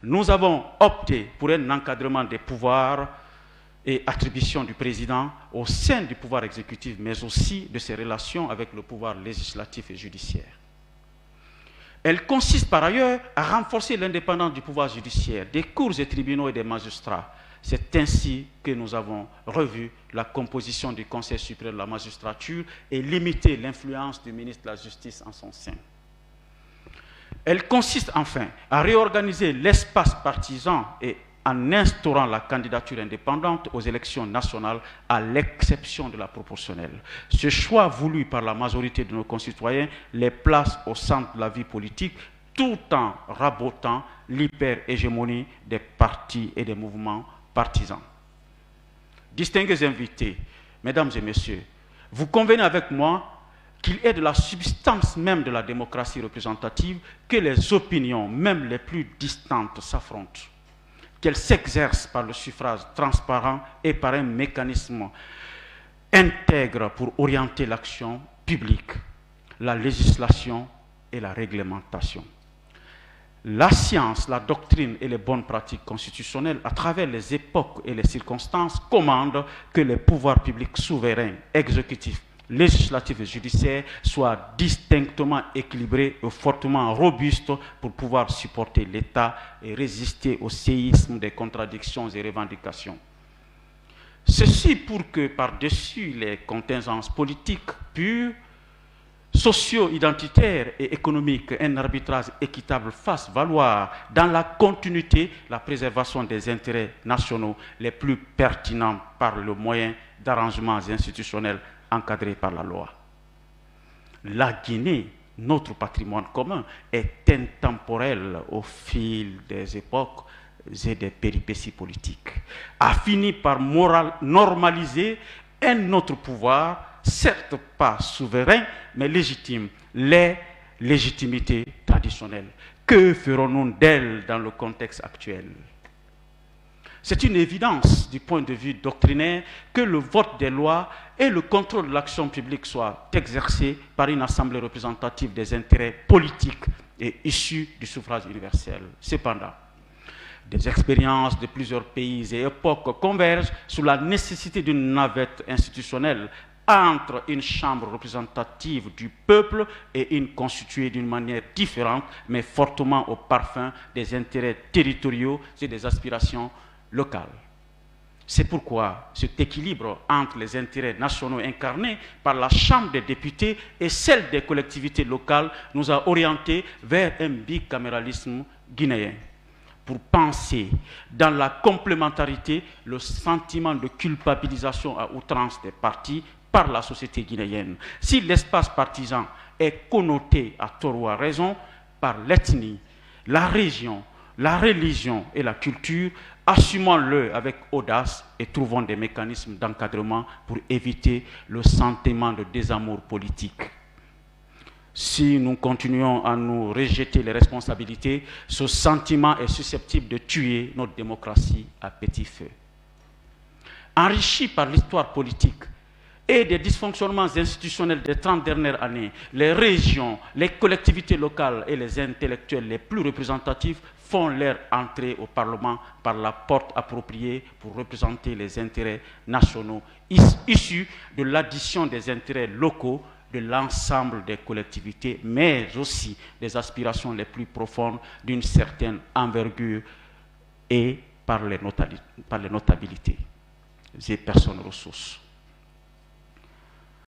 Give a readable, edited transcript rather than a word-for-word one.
Nous avons opté pour un encadrement des pouvoirs et attributions du président au sein du pouvoir exécutif, mais aussi de ses relations avec le pouvoir législatif et judiciaire. Elle consiste par ailleurs à renforcer l'indépendance du pouvoir judiciaire, des cours et tribunaux et des magistrats. C'est ainsi que nous avons revu la composition du Conseil supérieur de la magistrature et limité l'influence du ministre de la Justice en son sein. Elle consiste enfin à réorganiser l'espace partisan et en instaurant la candidature indépendante aux élections nationales à l'exception de la proportionnelle. Ce choix voulu par la majorité de nos concitoyens les place au centre de la vie politique tout en rabotant l'hyper-hégémonie des partis et des mouvements partisans. Distingués invités, mesdames et messieurs, vous convenez avec moi qu'il est de la substance même de la démocratie représentative que les opinions, même les plus distantes, s'affrontent, qu'elles s'exercent par le suffrage transparent et par un mécanisme intègre pour orienter l'action publique, la législation et la réglementation. La science, la doctrine et les bonnes pratiques constitutionnelles, à travers les époques et les circonstances, commandent que les pouvoirs publics souverains, exécutifs, législatifs et judiciaires soient distinctement équilibrés et fortement robustes pour pouvoir supporter l'État et résister au séisme des contradictions et revendications. Ceci pour que, par-dessus les contingences politiques pures, socio-identitaires et économiques, un arbitrage équitable fasse valoir dans la continuité la préservation des intérêts nationaux les plus pertinents par le moyen d'arrangements institutionnels encadrés par la loi. La Guinée, notre patrimoine commun, est intemporel au fil des époques et des péripéties politiques, a fini par normaliser un autre pouvoir, certes pas souverain, mais légitime, les légitimités traditionnelles. Que ferons-nous d'elles dans le contexte actuel? C'est une évidence du point de vue doctrinaire que le vote des lois et le contrôle de l'action publique soient exercés par une assemblée représentative des intérêts politiques et issus du suffrage universel. Cependant, des expériences de plusieurs pays et époques convergent sur la nécessité d'une navette institutionnelle entre une chambre représentative du peuple et une constituée d'une manière différente, mais fortement au parfum des intérêts territoriaux et des aspirations locales. C'est pourquoi cet équilibre entre les intérêts nationaux incarnés par la Chambre des députés et celle des collectivités locales nous a orientés vers un bicaméralisme guinéen, pour penser dans la complémentarité le sentiment de culpabilisation à outrance des partis par la société guinéenne. Si l'espace partisan est connoté à tort ou à raison par l'ethnie, la région, la religion et la culture, assumons-le avec audace et trouvons des mécanismes d'encadrement pour éviter le sentiment de désamour politique. Si nous continuons à nous rejeter les responsabilités, ce sentiment est susceptible de tuer notre démocratie à petit feu. Enrichi par l'histoire politique et des dysfonctionnements institutionnels des 30 dernières années, les régions, les collectivités locales et les intellectuels les plus représentatifs font leur entrée au Parlement par la porte appropriée pour représenter les intérêts nationaux issus de l'addition des intérêts locaux de l'ensemble des collectivités, mais aussi des aspirations les plus profondes d'une certaine envergure et par les notabilités et personnes ressources.